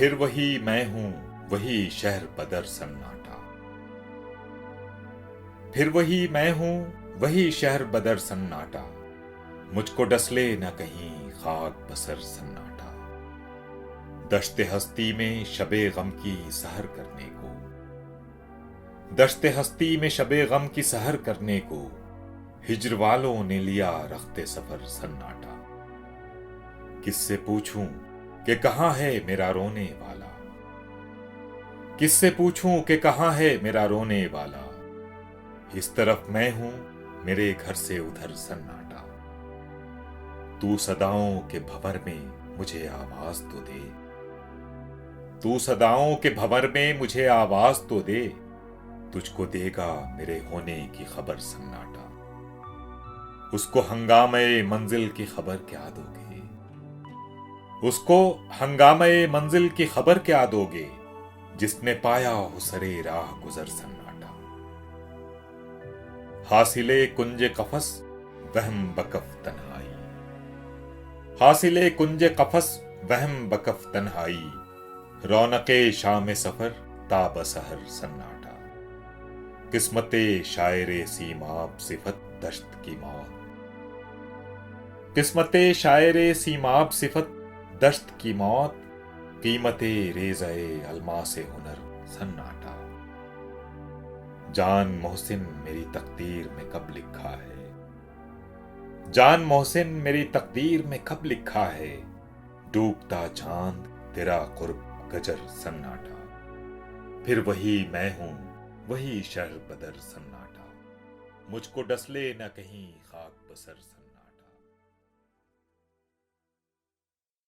फिर वही मैं हूं, वही शहर बदर सन्नाटा। फिर वही मैं हूं, वही शहर बदर सन्नाटा। मुझको डसले न कहीं खाक बसर सन्नाटा। दश्ते हस्ती में शबे गम की सहर करने को, दश्ते हस्ती में शबे गम की सहर करने को, हिज्र वालों ने लिया रखते सफर सन्नाटा। किससे पूछूं कि कहां है मेरा रोने वाला, किससे पूछूं कि कहां है मेरा रोने वाला। इस तरफ मैं हूं, मेरे घर से उधर सन्नाटा। तू सदाओं के भंवर में मुझे आवाज तो दे, तू सदाओं के भंवर में मुझे आवाज तो दे। तुझको देगा मेरे होने की खबर सन्नाटा। उसको हंगामे मंजिल की खबर क्या दोगे, उसको हंगामे मंजिल की खबर क्या दोगे, जिसने पाया हो सरे राह गुजर सन्नाटा। हासिले कुंज कफस वहम बकफ तन्हाई, हासिले कुंज कफस वहम बकफ तन्हाई। रौनके शाम सफर ताब सहर सन्नाटा। किस्मते शायरे सीमाब सिफत दश्त की मौत, किस्मते शायरे सीमाब सिफत दश्त की मौत। कीमते रेज़ए अलमासे हुनर सन्नाटा। जान मोहसिन मेरी तकदीर में कब लिखा है, जान मोहसिन मेरी तकदीर में कब लिखा है। डूबता चांद तेरा कुर्ब गजर सन्नाटा। फिर वही मैं हूं, वही शहर बदर सन्नाटा। मुझको डसले न कहीं खाक बसर सन्नाटा।